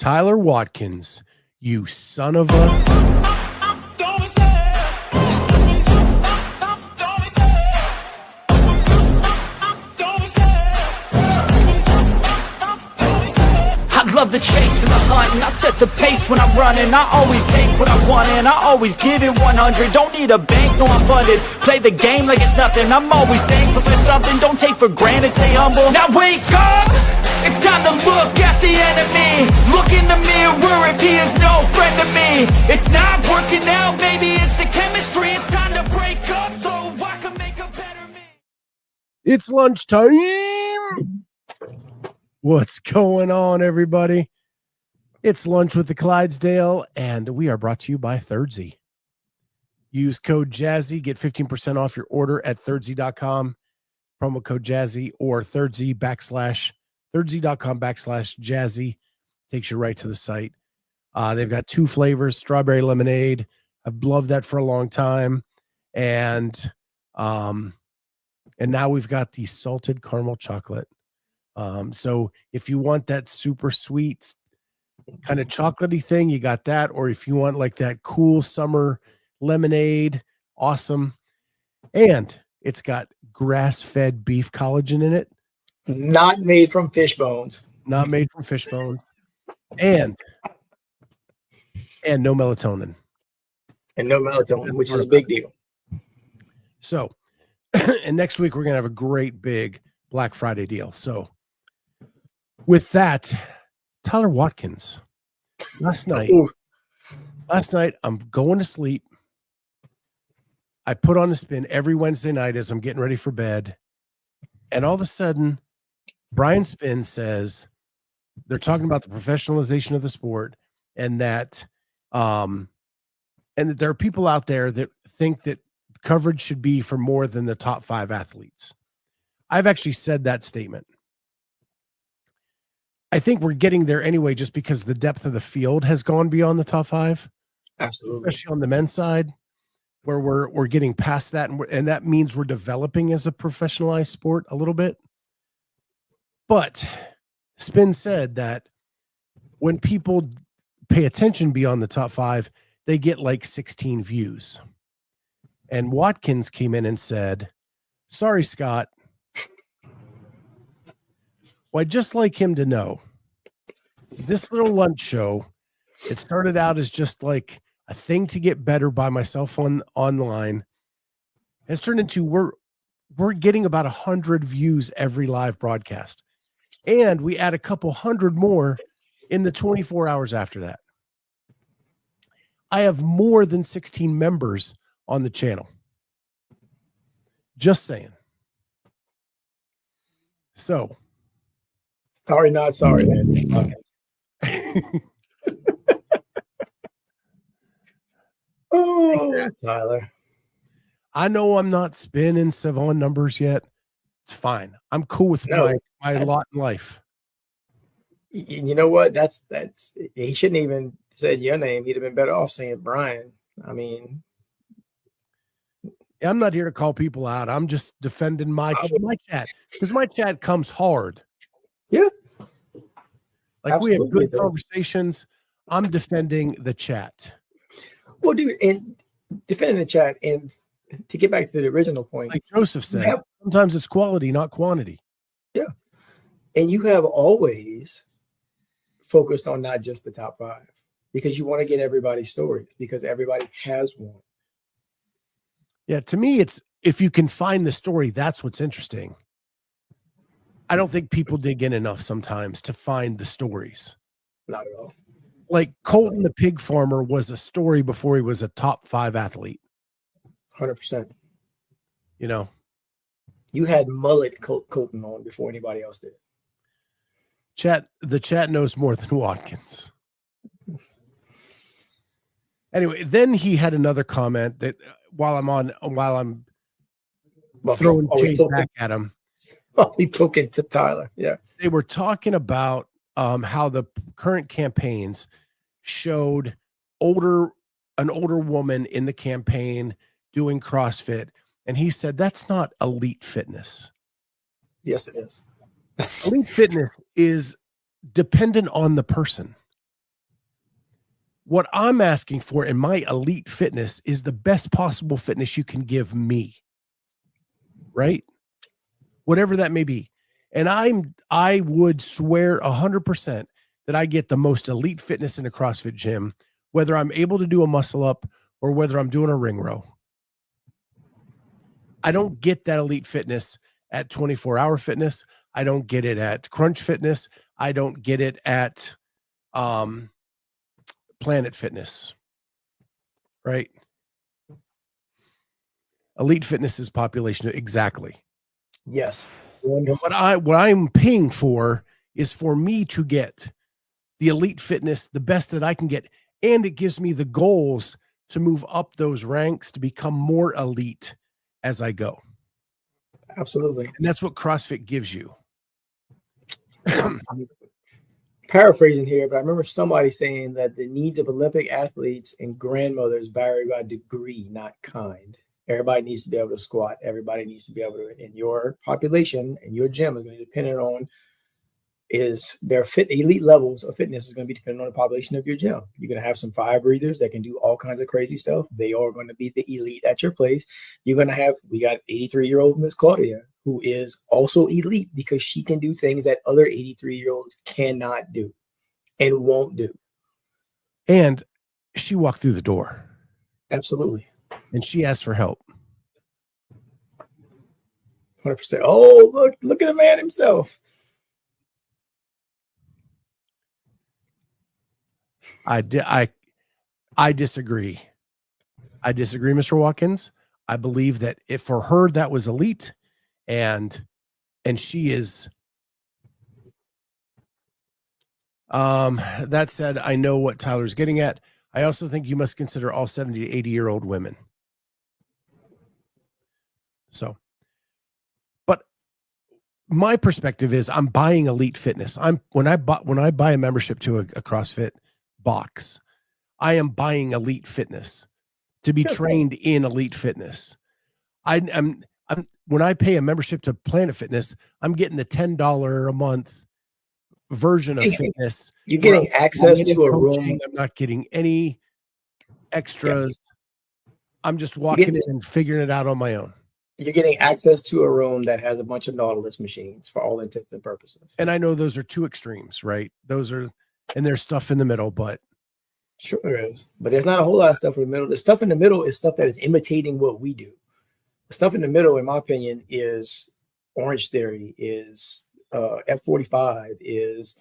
Tyler Watkins, you son of a... Love the chase and the hunt, and I set the pace when I'm running. I always take what I want and I always give it 100. Don't need a bank, no I'm funded. Play the game like it's nothing. I'm always thankful for something. Don't take for granted, stay humble. Now wake up, it's time to look at the enemy. Look in the mirror if he is no friend to me. It's not working out, maybe it's the chemistry. It's time to break up so I can make a better me. It's lunchtime. What's going on, everybody? It's Lunch with the Clydesdale, and we are brought to you by Thirdsy. Use code Jazzy, get 15% off your order at Thirdsy.com. Promo code Jazzy or Thirdsy.com/Jazzy takes you right to the site. They've got 2 flavors, strawberry lemonade. I've loved that for a long time. And now we've got the salted caramel chocolate. So if you want that super sweet kind of chocolatey thing, you got that. Or if you want like that cool summer lemonade, awesome. And it's got grass-fed beef collagen in it. Not made from fish bones. Not made from fish bones. And no melatonin. And no melatonin, which is a big deal. So, and next week we're going to have a great big Black Friday deal. So, with that, Tyler Watkins, last night, I'm going to sleep. I put on a spin every Wednesday night as I'm getting ready for bed. And all of a sudden, Brian Spin says they're talking about the professionalization of the sport and that there are people out there that think that coverage should be for more than the top 5 athletes. I've actually said that statement. I think we're getting there anyway, just because the depth of the field has gone beyond the top 5. Absolutely. Especially on the men's side, where we're getting past that. And that means we're developing as a professionalized sport a little bit. But Spin said that when people pay attention beyond the top 5, they get like 16 views. And Watkins came in and said, sorry, Scott. Well, I'd just like him to know this little lunch show, it started out as just like a thing to get better by myself online. It's turned into we're getting about 100 views every live broadcast. And we add a couple hundred more in the 24 hours after that. I have more than 16 members on the channel. Just saying. So, sorry, not sorry, man. Okay. Oh, Tyler. I know I'm not spinning Sevan numbers yet. It's fine. I'm cool with my lot in life. You know what? That's he shouldn't even said your name. He'd have been better off saying Brian. I mean, I'm not here to call people out. I'm just defending my chat, because my chat comes hard. Yeah. Like, absolutely, we have good conversations. I'm defending the chat. Well, dude, and defending the chat, and to get back to the original point, like Joseph said, sometimes it's quality, not quantity. Yeah. And you have always focused on not just the top 5, because you want to get everybody's story, because everybody has one. Yeah, to me, it's if you can find the story, that's what's interesting. I don't think people dig in enough sometimes to find the stories. Not at all. Like Colton the pig farmer was a story before he was a top 5 athlete. 100%. You know, you had mullet Colton on before anybody else did. The chat knows more than Watkins. Anyway, then he had another comment that while I'm throwing shade back at him. Oh, he poking to Tyler. Yeah. They were talking about how the current campaigns showed an older woman in the campaign doing CrossFit. And he said, that's not elite fitness. Yes, it is. Elite fitness is dependent on the person. What I'm asking for in my elite fitness is the best possible fitness you can give me, right? Whatever that may be. And I would swear 100% that I get the most elite fitness in a CrossFit gym, whether I'm able to do a muscle up or whether I'm doing a ring row. I don't get that elite fitness at 24-hour fitness. I don't get it at Crunch Fitness. I don't get it at Planet Fitness, right? Elite fitness is population. Exactly. Yes. What I'm paying for is for me to get the elite fitness, the best that I can get. And it gives me the goals to move up those ranks to become more elite as I go. Absolutely. And that's what CrossFit gives you. I'm paraphrasing here, but I remember somebody saying that the needs of Olympic athletes and grandmothers vary by degree, not kind. Everybody needs to be able to squat. Everybody needs to be able to, in your population, and your gym is going to be dependent on is their elite levels of fitness is going to be dependent on the population of your gym. You're going to have some fire breathers that can do all kinds of crazy stuff. They are going to be the elite at your place. You're going to have, we got 83-year-old Miss Claudia, who is also elite because she can do things that other 83-year-olds cannot do and won't do. And she walked through the door. Absolutely. And she asked for help. 100%. Oh, look at the man himself. I disagree. I disagree, Mr. Watkins. I believe that if for her that was elite, and she is. That said, I know what Tyler's getting at. I also think you must consider all 70 to 80-year-old women. So, but my perspective is I'm buying elite fitness. When I buy a membership to a CrossFit box, I am buying elite fitness to be trained in elite fitness. I'm when I pay a membership to Planet Fitness, I'm getting the $10 a month version of fitness. You're getting access to a room. I'm not getting any extras. Yeah. I'm just walking in and figuring it out on my own. You're getting access to a room that has a bunch of Nautilus machines for all intents and purposes. And I know those are two extremes, right? And there's stuff in the middle, but sure there is. But there's not a whole lot of stuff in the middle. The stuff in the middle is stuff that is imitating what we do. The stuff in the middle, in my opinion, is Orange Theory, is F45, is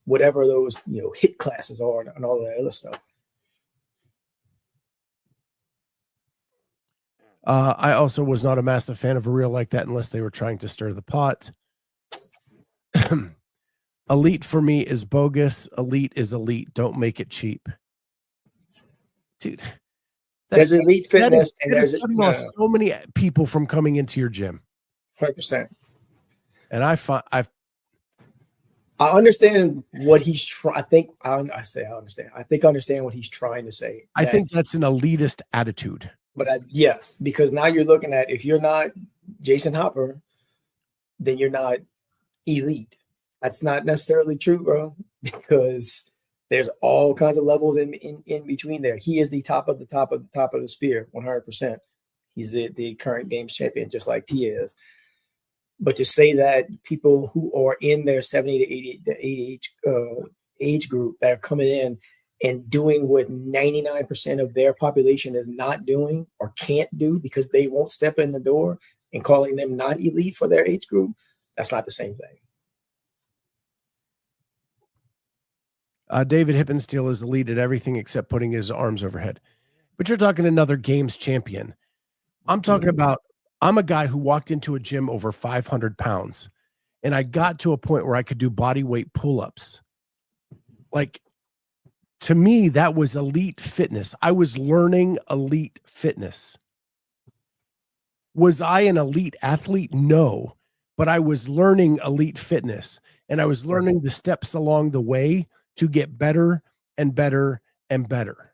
whatever those hit classes are, and all that other stuff. I also was not a massive fan of a reel like that unless they were trying to stir the pot. Elite for me is bogus. Elite is elite. Don't make it cheap. Dude. There's elite fitness. That is cutting off so many people from coming into your gym. 100%. And I understand what he's trying. I understand. I think I understand what he's trying to say. I think that's an elitist attitude. But yes, because now you're looking at, if you're not Jason Hopper, then you're not elite. That's not necessarily true, bro, because there's all kinds of levels in between there. He is the top of the spear, 100%. He's the current games champion, just like T is. But to say that people who are in their 70 to 80 age group that are coming in and doing what 99% of their population is not doing or can't do because they won't step in the door, and calling them not elite for their age group, that's not the same thing. David Hippensteel is elite at everything except putting his arms overhead. But you're talking another games champion. I'm talking about, I'm a guy who walked into a gym over 500 pounds, and I got to a point where I could do body weight pull-ups. Like, to me, that was elite fitness. I was learning elite fitness. Was I an elite athlete? No, but I was learning elite fitness, and I was learning the steps along the way to get better and better and better.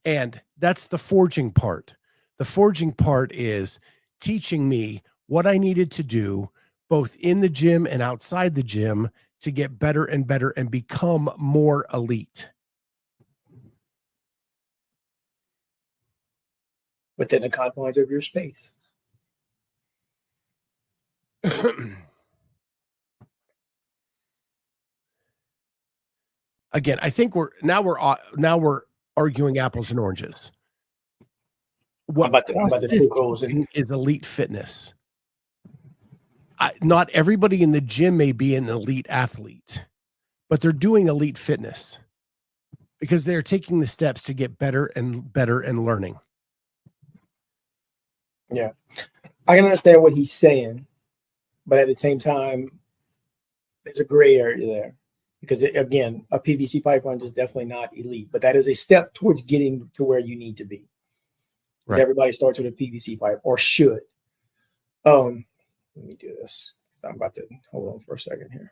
And that's the forging part. The forging part is teaching me what I needed to do, both in the gym and outside the gym, to get better and better and become more elite. Within the confines of your space. Again, I think we're arguing apples and oranges. What I'm about to take holes in. Is elite fitness. Not everybody in the gym may be an elite athlete, but they're doing elite fitness because they're taking the steps to get better and better and learning. Yeah, I can understand what he's saying, but at the same time, there's a gray area there because, again, a PVC pipe run is definitely not elite, but that is a step towards getting to where you need to be. Because everybody starts with a PVC pipe or should. Let me do this. I'm about to hold on for a second here.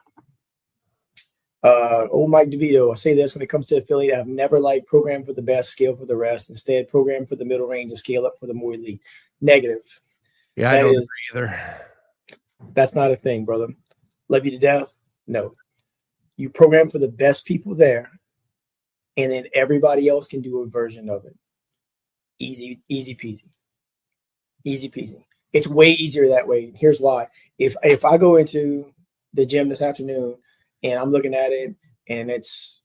Old Mike DeVito, I say this when it comes to affiliate, I've never liked program for the best, scale for the rest. Instead, program for the middle range and scale up for the more elite. Negative. Yeah, I don't agree either. That's not a thing, brother. Love you to death. No. You program for the best people there, and then everybody else can do a version of it. Easy peasy. Easy peasy. It's way easier that way. Here's why. If I go into the gym this afternoon and I'm looking at it and it's,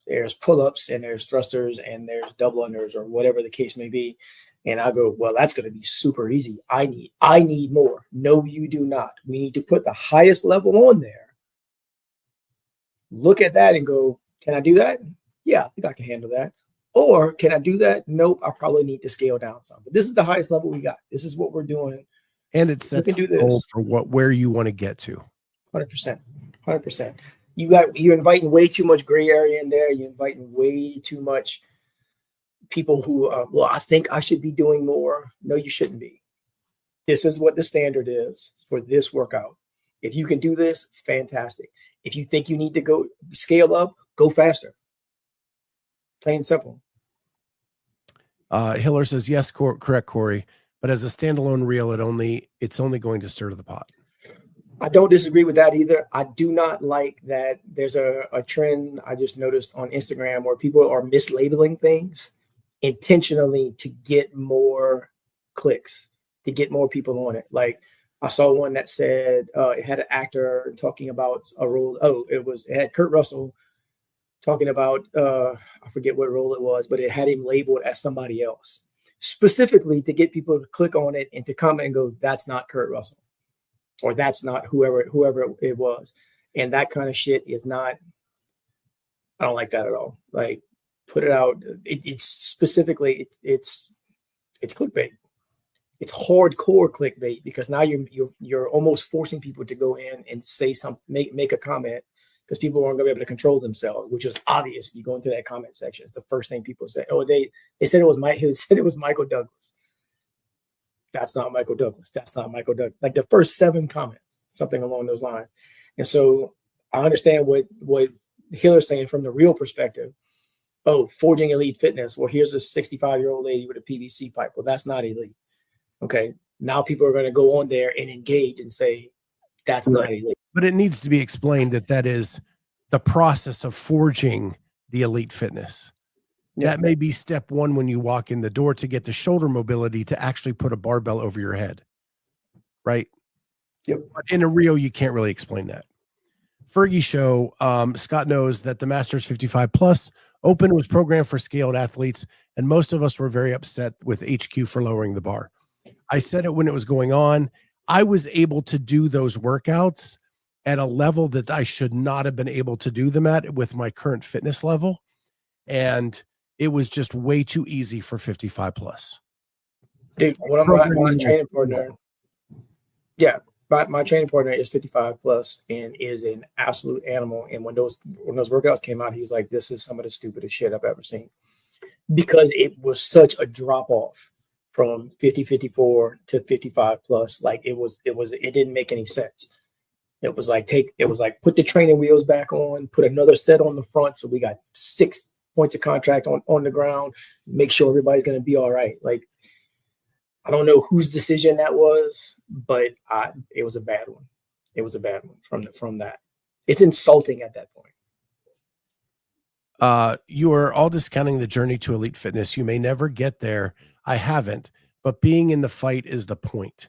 there's pull-ups and there's thrusters and there's double unders or whatever the case may be. And I go, well, that's going to be super easy. I need more. No, you do not. We need to put the highest level on there. Look at that and go, can I do that? Yeah, I think I can handle that. Or can I do that? Nope, I probably need to scale down some. But this is the highest level we got. This is what we're doing. And it sets the goal for where you want to get to. 100%. 100%. You're inviting way too much gray area in there. You're inviting way too much people who, I think I should be doing more. No, you shouldn't be. This is what the standard is for this workout. If you can do this, fantastic. If you think you need to go scale up, go faster. Plain and simple. Hiller says, yes, correct, Cory. But as a standalone reel, it's only going to stir the pot. I don't disagree with that either. I do not like that there's a trend I just noticed on Instagram where people are mislabeling things intentionally to get more clicks, to get more people on it. Like I saw one that said it had an actor talking about a role. It had Kurt Russell talking about, I forget what role it was, but it had him labeled as somebody else, specifically to get people to click on it and to comment and go, that's not Kurt Russell, or that's not whoever it was. And that kind of shit is not, I don't like that at all. Like, put it out. It's specifically, it's clickbait. It's hardcore clickbait because now you're almost forcing people to go in and say something, make a comment. Because people aren't going to be able to control themselves, which is obvious if you go into that comment section. It's the first thing people say. Oh, they said it was Michael Douglas. That's not Michael Douglas. That's not Michael Douglas. Like the first 7 comments, something along those lines. And so I understand what Hiller's saying from the real perspective. Oh, forging elite fitness. Well, here's a 65-year-old lady with a PVC pipe. Well, that's not elite. Okay. Now people are going to go on there and engage and say, that's not elite. But it needs to be explained that is the process of forging the elite fitness. Yeah. That may be step 1 when you walk in the door to get the shoulder mobility to actually put a barbell over your head. Right? Yep. But in a reel, you can't really explain that. Fergie Show, Scott knows that the Masters 55 Plus Open was programmed for scaled athletes, and most of us were very upset with HQ for lowering the bar. I said it when it was going on. I was able to do those workouts at a level that I should not have been able to do them at with my current fitness level. And it was just way too easy for 55 plus. Dude, my training partner, my training partner is 55 plus and is an absolute animal. And when those workouts came out, he was like, this is some of the stupidest shit I've ever seen. Because it was such a drop off from 54 to 55 plus. Like it didn't make any sense. It was like put the training wheels back on, put another set on the front. So we got 6 points of contact on the ground, make sure everybody's going to be all right. Like, I don't know whose decision that was, but it was a bad one. it was a bad one from that. It's insulting at that point. You are all discounting the journey to elite fitness. You may never get there. I haven't, but being in the fight is the point.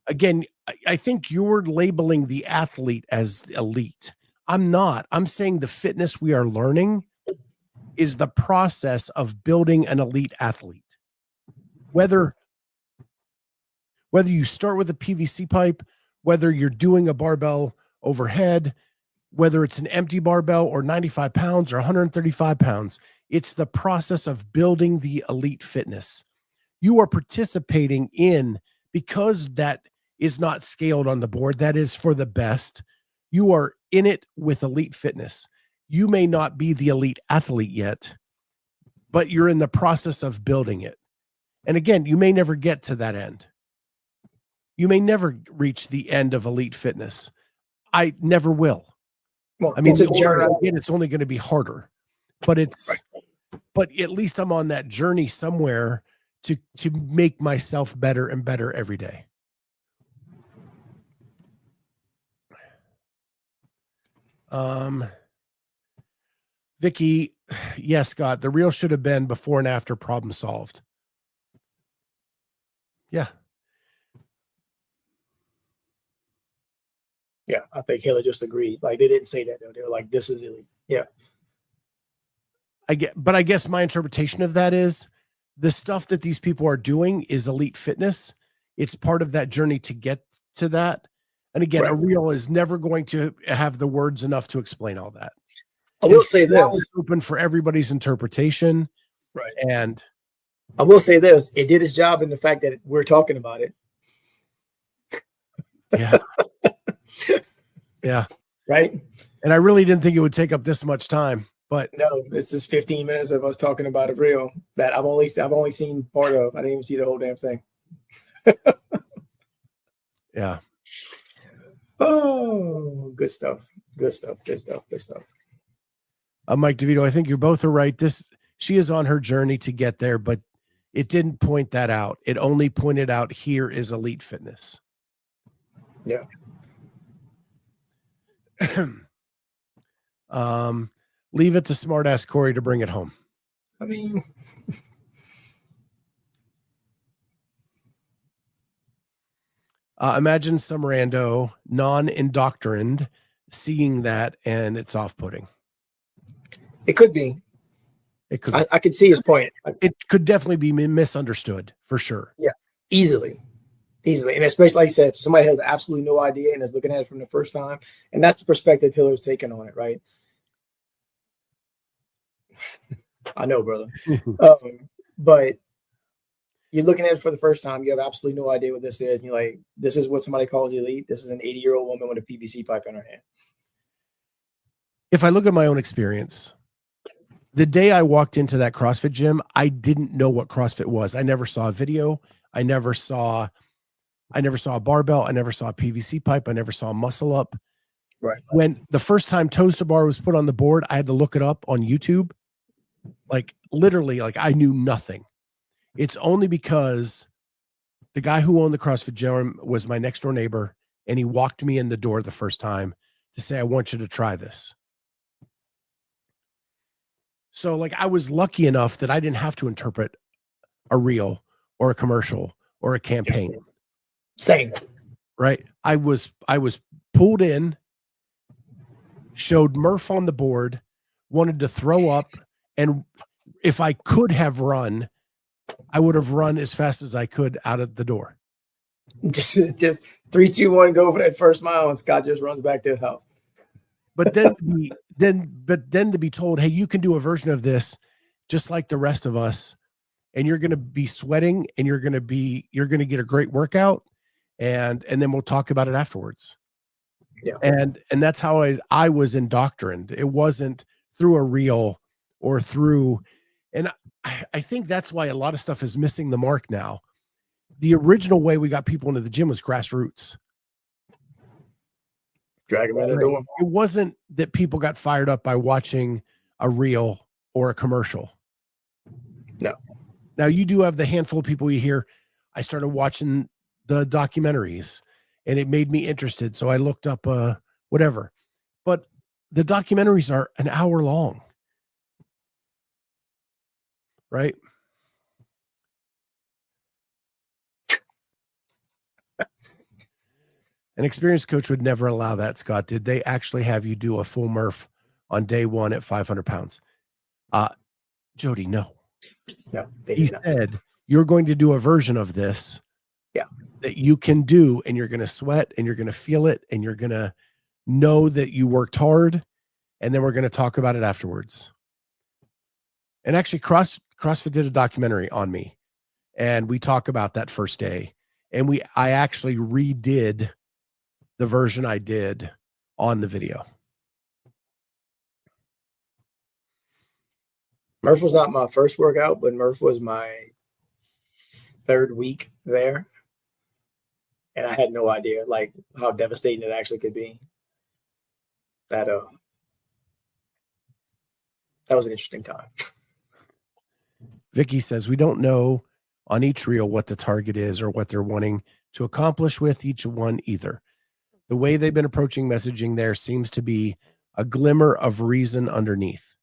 Again, I think you're labeling the athlete as elite. I'm not. I'm saying the fitness we are learning is the process of building an elite athlete. Whether you start with a PVC pipe, whether you're doing a barbell overhead, whether it's an empty barbell or 95 pounds or 135 pounds, it's the process of building the elite fitness. You are participating in, because that is not scaled on the board, that is for the best. You are in it with elite fitness. You may not be the elite athlete yet, but you're in the process of building it. And again, you may never get to that end. You may never reach the end of elite fitness. I never will. Well, I mean, it's a journey. it's only going to be harder, but but at least I'm on that journey somewhere to make myself better and better every day. Vicky, yes, Scott, the reel should have been before and after, problem solved. Yeah. Yeah, I think Hiller just agreed. Like, they didn't say that though. They were like, "This is elite." Yeah. But I guess my interpretation of that is the stuff that these people are doing is elite fitness. It's part of that journey to get to that. And again, Right. a reel is never going to have the words enough to explain all that. I will say this. It's open for everybody's interpretation. Right. And I will say this. It did its job in the fact that we're talking about it. yeah. Yeah. Right. And I really didn't think it would take up this much time, but No, this is 15 minutes of us talking about a reel that I've only seen part of. I didn't even see the whole damn thing. yeah. Oh, good stuff. Good stuff. Good stuff. Good stuff. Mike DeVito, I think you both are right. She is on her journey to get there, but it didn't point that out. It only pointed out here is elite fitness. Yeah. Leave it to smart ass Cory to bring it home. I mean, imagine some rando non-indoctrined seeing that and it's off-putting. it could be. It could. I could see his point. It could definitely be misunderstood for sure. Yeah, easily. And especially, like I said, if somebody has absolutely no idea and is looking at it from the first time, and that's the perspective Hiller's taking on it, right? I know, brother. But you're looking at it for the first time. You have absolutely no idea what this is. And you're like, this is what somebody calls elite. This is an 80-year-old woman with a PVC pipe in her hand. If I look at my own experience, the day I walked into that CrossFit gym, I didn't know what CrossFit was. I never saw a video. I never saw a barbell. I never saw a PVC pipe. I never saw a muscle up. Right. When the first time toes to bar was put on the board, I had to look it up on YouTube. Like literally, like I knew nothing. It's only because the guy who owned the CrossFit gym was my next door neighbor, and he walked me in the door the first time to say, "I want you to try this." So like I was lucky enough that I didn't have to interpret a reel or a commercial or a campaign. Same. Right. I was pulled in, showed Murph on the board, wanted to throw up. And if I could have run, I would have run as fast as I could out of the door. Just 3, 2, 1, go for that first mile, and Scott just runs back to his house. But then to be told, hey, you can do a version of this just like the rest of us, and you're going to be sweating, and you're going to get a great workout, and then we'll talk about it afterwards. Yeah. And that's how I was indoctrined. It wasn't through a reel or through, and I think that's why a lot of stuff is missing the mark now. The original way we got people into the gym was grassroots. Drag them in the door. It wasn't that people got fired up by watching a reel or a commercial. No. Now you do have the handful of people you hear. I started watching the documentaries, and it made me interested. So I looked up whatever. But the documentaries are an hour long. Right? An experienced coach would never allow that, Scott. Did they actually have you do a full Murph on day one at 500 pounds? Jody, no. No, he said, you're going to do a version of this that you can do, and you're going to sweat, and you're going to feel it, and you're going to know that you worked hard, and then we're going to talk about it afterwards. And actually, CrossFit did a documentary on me, and we talk about that first day. And I actually redid the version I did on the video. Murph was not my first workout, but Murph was my third week there. And I had no idea like how devastating it actually could be. That was an interesting time. Vicky says, we don't know on each reel what the target is or what they're wanting to accomplish with each one either. The way they've been approaching messaging there seems to be a glimmer of reason underneath.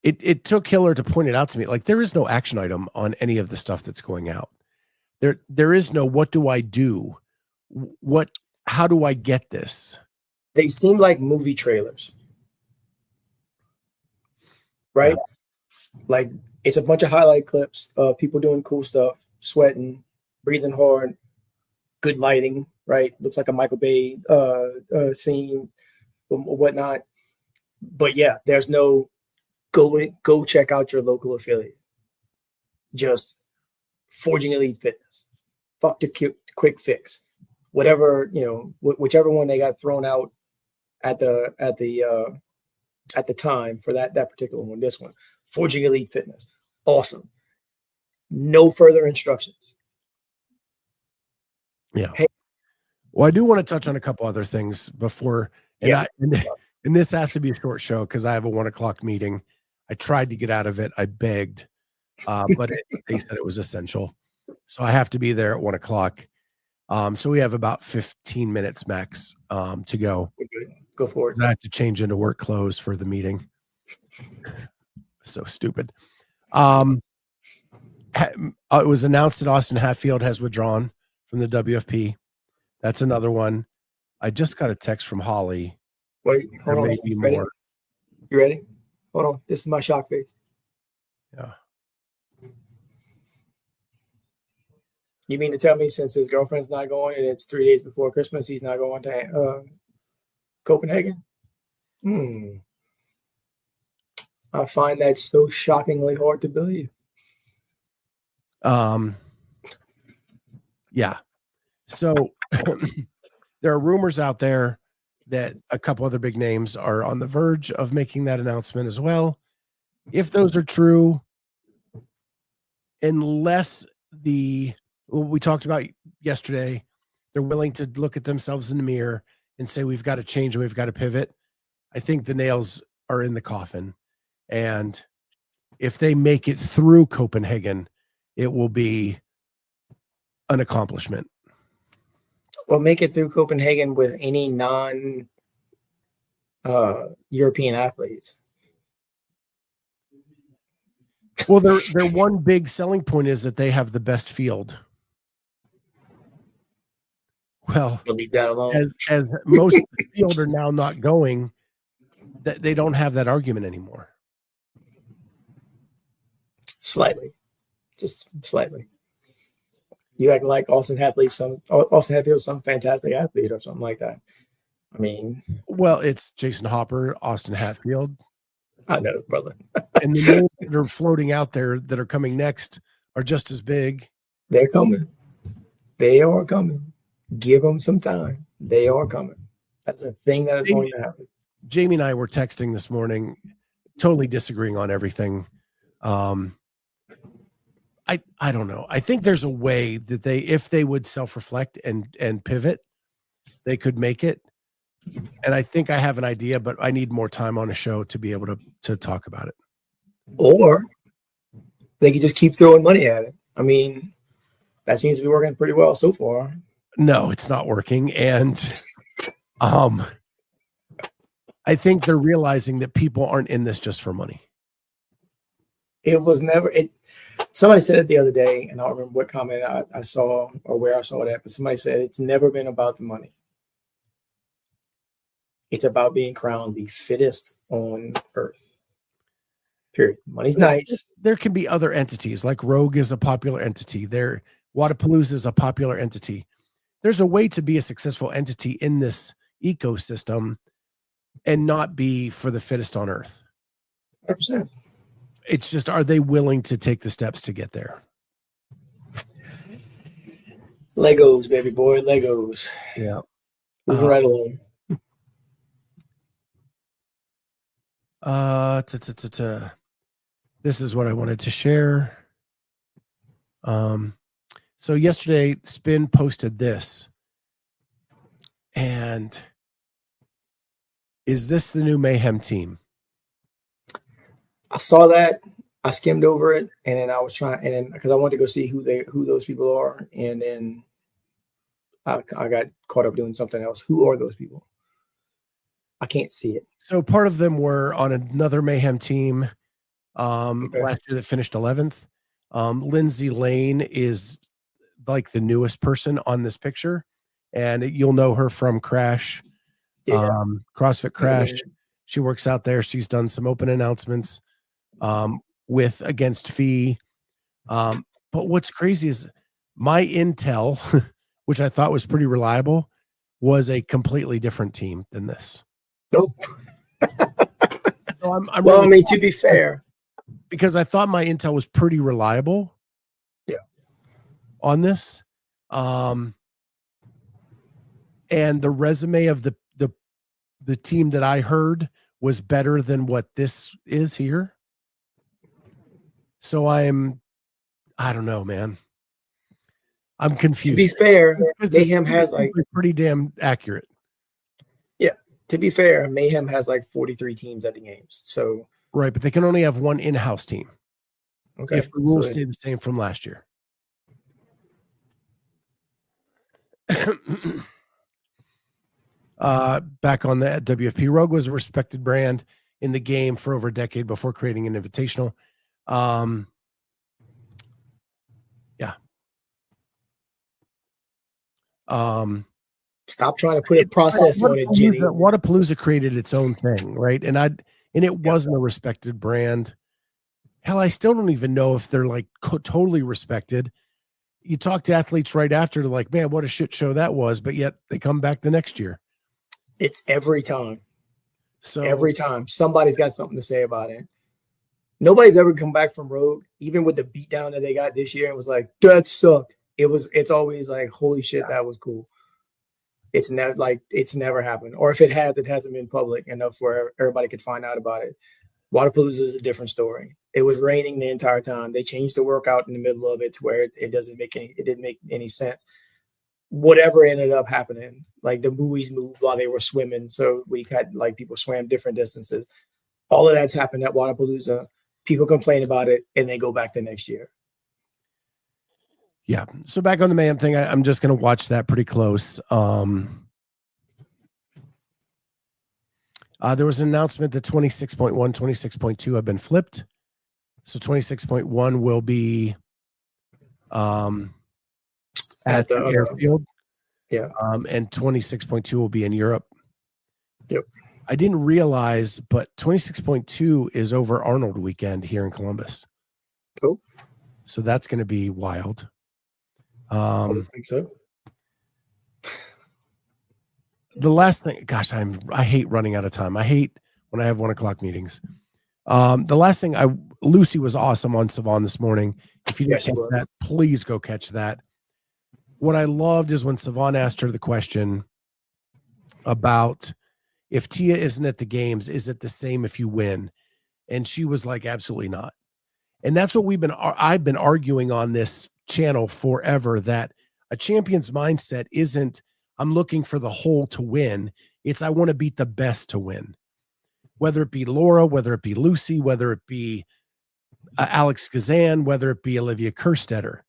It took Hiller to point it out to me. Like, there is no action item on any of the stuff that's going out. There is no, what do I do? How do I get this? They seem like movie trailers. Right? Yeah. Like, it's a bunch of highlight clips of people doing cool stuff, sweating, breathing hard, good lighting, right? Looks like a Michael Bay scene or whatnot. But yeah, there's no go check out your local affiliate. Just Forging Elite Fitness. Fuck the quick fix. Whatever, whichever one they got thrown out at the time for that particular one. This one, Forging Elite Fitness. Awesome. No further instructions. Yeah. Hey. Well, I do want to touch on a couple other things before, and this has to be a short show because I have a 1:00 meeting. I tried to get out of it. I begged, but they said it was essential. So I have to be there at 1:00. So we have about 15 minutes max to go. Go for it. I have to change into work clothes for the meeting. So stupid. It was announced that Austin Hatfield has withdrawn from the WFP. That's another one. I just got a text from Holly. Wait, hold on. Maybe more. You ready? Hold on. This is my shock face. Yeah. You mean to tell me since his girlfriend's not going and it's 3 days before Christmas, he's not going to Copenhagen? I find that so shockingly hard to believe. Yeah. So there are rumors out there that a couple other big names are on the verge of making that announcement as well. If those are true, unless we talked about yesterday, they're willing to look at themselves in the mirror and say, we've got to change and we've got to pivot. I think the nails are in the coffin. And if they make it through Copenhagen, it will be an accomplishment. Well, make it through Copenhagen with any non-European athletes. Well, their one big selling point is that they have the best field. Well, we'll leave that alone. As most of the field are now not going, that they don't have that argument anymore. Slightly, just slightly. You act like Austin Hatfield's some fantastic athlete or something like that. I mean, well, it's Jason Hopper, Austin Hatfield. I know, brother. And the names that are floating out there that are coming next are just as big. They're coming. They are coming. Give them some time. They are coming. That's a thing that is going to happen. Jamie and I were texting this morning, totally disagreeing on everything. I don't know. I think there's a way that if they would self-reflect and pivot, they could make it. And I think I have an idea, but I need more time on a show to be able to talk about it. Or they could just keep throwing money at it. I mean, That seems to be working pretty well so far. No, it's not working. And I think they're realizing that people aren't in this just for money. It was never it. Somebody said it the other day, and I don't remember what comment I saw or where I saw that, but somebody said it's never been about the money. It's about being crowned the fittest on earth. Period. Money's nice. There can be other entities, like Rogue is a popular entity. Wadapalooza is a popular entity. There's a way to be a successful entity in this ecosystem and not be for the fittest on earth. 100%. It's just, are they willing to take the steps to get there? Legos, baby boy, Legos. Yeah. Moving right along. This is what I wanted to share. So yesterday, Spin posted this. And is this the new Mayhem team? I saw that. I skimmed over it, and then I was trying, and then because I wanted to go see who those people are, and then I got caught up doing something else. Who are those people? I can't see it. So part of them were on another Mayhem team last year that finished 11th. Lindsay Lane is like the newest person on this picture, and you'll know her from Crash, CrossFit Crash. She works out there. She's done some open announcements against Fee. But what's crazy is my intel, which I thought was pretty reliable, was a completely different team than this. Nope. So I'm well, really, I mean, to be fair, because I thought my intel was pretty reliable. Yeah. On this. And the resume of the team that I heard was better than what this is here. So I don't know, man. I'm confused. To be fair, Mayhem has like pretty damn accurate. Yeah. To be fair, Mayhem has like 43 teams at the games. So right, but they can only have one in-house team. Okay. If the rules stay the same from last year. Back on that, WFP, Rogue was a respected brand in the game for over a decade before creating an invitational. Stop trying to put a process on it, Jenny. Wadapalooza created its own thing, right? And it wasn't a respected brand. Hell, I still don't even know if they're like totally respected. You talk to athletes right after, they're like, man, what a shit show that was, but yet they come back the next year. It's every time. So every time somebody's got something to say about it. Nobody's ever come back from Rogue, even with the beatdown that they got this year, and was like, that sucked. It's always like, holy shit, that was cool. It's never happened. Or if it has, it hasn't been public enough where everybody could find out about it. Wadapalooza is a different story. It was raining the entire time. They changed the workout in the middle of it to where it didn't make any sense. Whatever ended up happening, like the buoys moved while they were swimming. So we had like people swam different distances. All of that's happened at Wadapalooza. People complain about it and they go back the next year. Yeah. So back on the Mayhem thing, I'm just going to watch that pretty close. There was an announcement that 26.1, 26.2 have been flipped. So 26.1 will be at the airfield. Yeah. And 26.2 will be in Europe. Yep. I didn't realize, but 26.2 is over Arnold weekend here in Columbus. Cool. So that's going to be wild. I don't think so. The last thing, gosh, I hate running out of time. I hate when I have 1 o'clock meetings. The last thing, Lucy was awesome on Sevan this morning. If you didn't catch that, please go catch that. What I loved is when Sevan asked her the question about if Tia isn't at the games, is it the same if you win? And she was like, absolutely not. And that's what I've been arguing on this channel forever, that a champion's mindset isn't, I'm looking for the whole to win. It's, I want to beat the best to win. Whether it be Laura, whether it be Lucy, whether it be Alex Kazan, whether it be Olivia Kerstetter.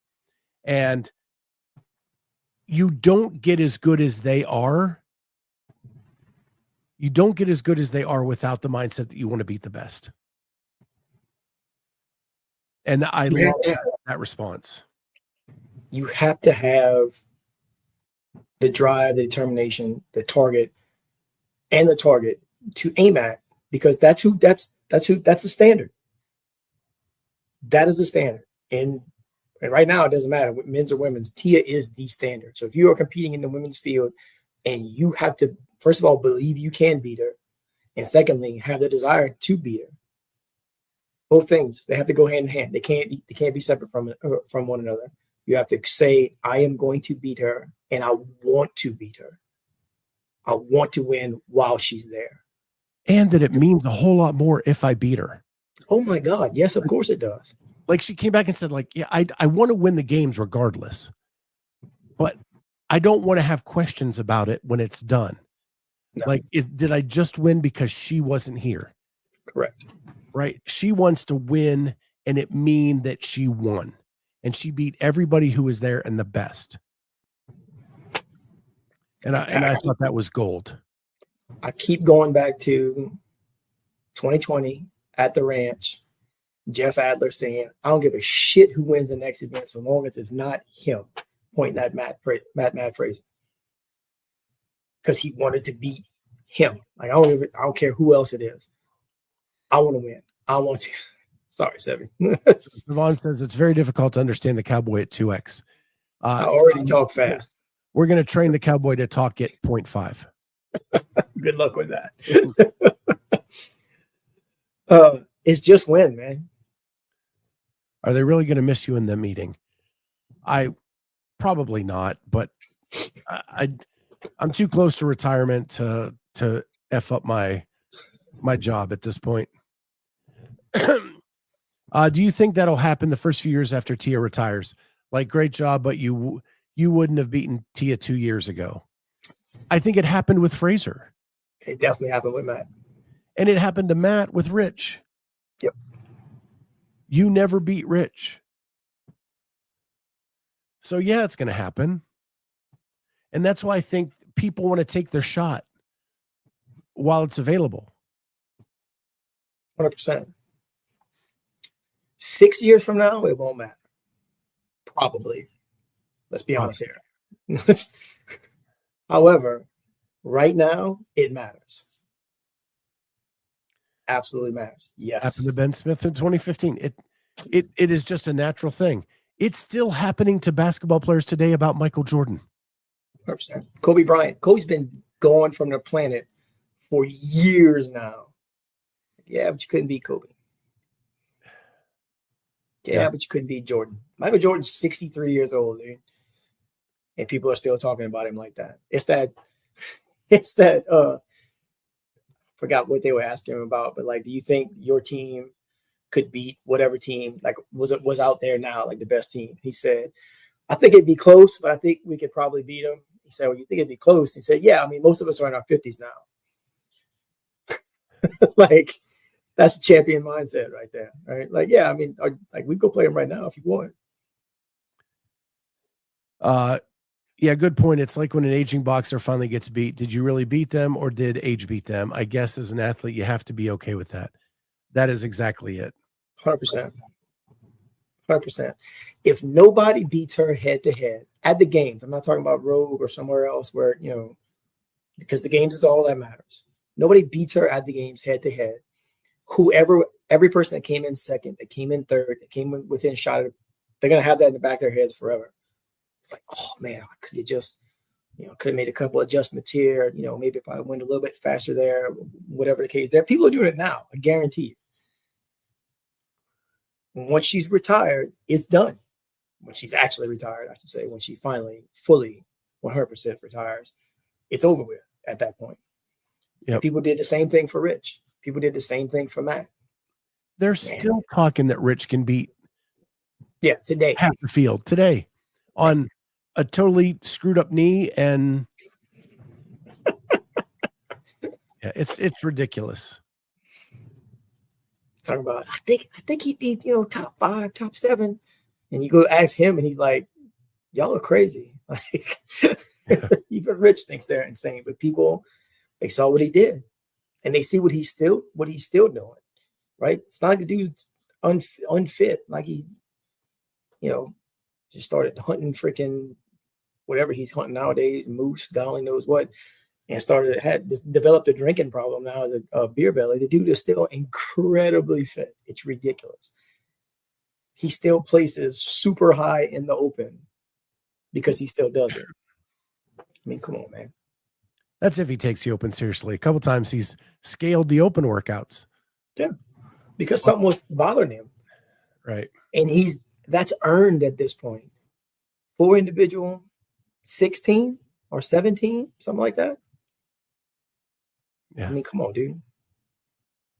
And you don't get as good as they are. You don't get as good as they are without the mindset that you want to beat the best. And I love that response. You have to have the drive, the determination, the target, and the target to aim at, because that's the standard. That is the standard. And right now, it doesn't matter, men's or women's, Tia is the standard. So if you are competing in the women's field and you have to, first of all, believe you can beat her, and secondly, have the desire to beat her. Both things, they have to go hand in hand. They can't be separate from one another. You have to say, I am going to beat her, and I want to beat her. I want to win while she's there. And that it means a whole lot more if I beat her. Oh my God. Yes, of course it does. Like, she came back and said, like, yeah, I want to win the games regardless, but I don't want to have questions about it when it's done. No. Like, did I just win because she wasn't here? Correct. Right. She wants to win, and it mean that she won, and she beat everybody who was there and the best. And I thought that was gold. I keep going back to 2020 at the ranch. Jeff Adler saying, I don't give a shit who wins the next event so long as it's not him, pointing at Matt Fraser. Because he wanted to beat him. Like, I don't care who else it is. I want to win. I want to. Sorry, Sevan. Sevan says it's very difficult to understand the cowboy at 2x. I already talk fast. We're going to train the cowboy to talk at 0.5. Good luck with that. It's just win, man. Are they really going to miss you in the meeting? I probably not, but I'm too close to retirement to F up my job at this point. Do you think that'll happen the first few years after Tia retires? Like, great job, but you wouldn't have beaten Tia 2 years ago. I think it happened with Fraser. It definitely happened with Matt. And it happened to Matt with Rich. Yep. You never beat Rich. So yeah, it's going to happen. And that's why I think people want to take their shot while it's available. 100%. 6 years from now, it won't matter. Probably. Let's be honest here. However, right now, it matters. Absolutely matters. Yes. Happened to Ben Smith in 2015. It is just a natural thing. It's still happening to basketball players today about Michael Jordan. 100%. Kobe Bryant. Kobe's been gone from the planet for years now. Yeah, but you couldn't beat Kobe. Yeah, but you couldn't beat Jordan. Michael Jordan's 63 years old, dude. And people are still talking about him like that. It's that forgot what they were asking him about, but like, do you think your team could beat whatever team like was out there now, like the best team? He said, I think it'd be close, but I think we could probably beat them. He said, well, you think it'd be close? He said, yeah, I mean, most of us are in our 50s now. Like, that's a champion mindset right there, right? Like, yeah, I mean, like, we go play them right now if you want. Yeah, good point. It's like when an aging boxer finally gets beat. Did you really beat them, or did age beat them? I guess as an athlete, you have to be okay with that. That is exactly it. 100%. 100%. If nobody beats her head to head at the games, I'm not talking about Rogue or somewhere else where, because the games is all that matters. Nobody beats her at the games head to head. Every person that came in second, that came in third, that came in within shot of, they're going to have that in the back of their heads forever. It's like, oh man, I could have just, could have made a couple adjustments here. Maybe if I went a little bit faster there, whatever the case. There, people are doing it now. I guarantee you. Once she's retired, it's done. When she's actually retired, I should say, when she finally fully 100% retires, it's over with at that point. Yep. People did the same thing for Rich. People did the same thing for Matt. They're still talking that Rich can beat. Yeah, today. Half the field today on a totally screwed up knee, and yeah, it's ridiculous. Talking about, I think he'd be, top 5, top 7. And you go ask him and he's like, y'all are crazy. Like, even Rich thinks they're insane, but people, they saw what he did, and they see what he's still doing, right? It's not like the dude's unfit, like he, just started hunting freaking whatever he's hunting nowadays, moose, God only knows what, and developed a drinking problem now as a beer belly. The dude is still incredibly fit. It's ridiculous. He still places super high in the open because he still does it. I mean, come on, man. That's if he takes the open seriously. A couple times he's scaled the open workouts. Yeah, because something was bothering him. Right. And that's earned at this point. 4 individual, 16 or 17, something like that. Yeah. I mean, come on, dude.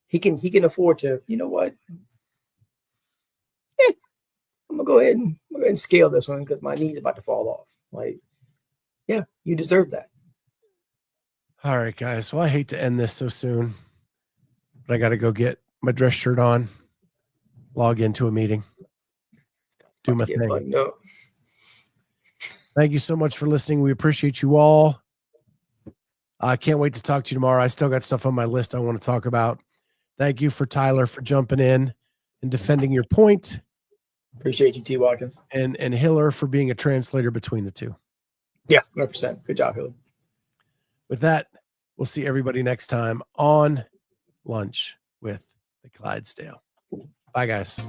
He can afford to, you know what? I'm gonna go ahead and scale this one because my knee's about to fall off. Like, yeah, you deserve that. All right, guys. Well, I hate to end this so soon, but I got to go get my dress shirt on, log into a meeting, do my thing. No. Thank you so much for listening. We appreciate you all. I can't wait to talk to you tomorrow. I still got stuff on my list I want to talk about. Thank you for Tyler for jumping in and defending your point. Appreciate you, T. Watkins. And Hiller for being a translator between the two. Yeah, 100%. Good job, Hiller. With that, we'll see everybody next time on Lunch with the Clydesdale. Bye, guys.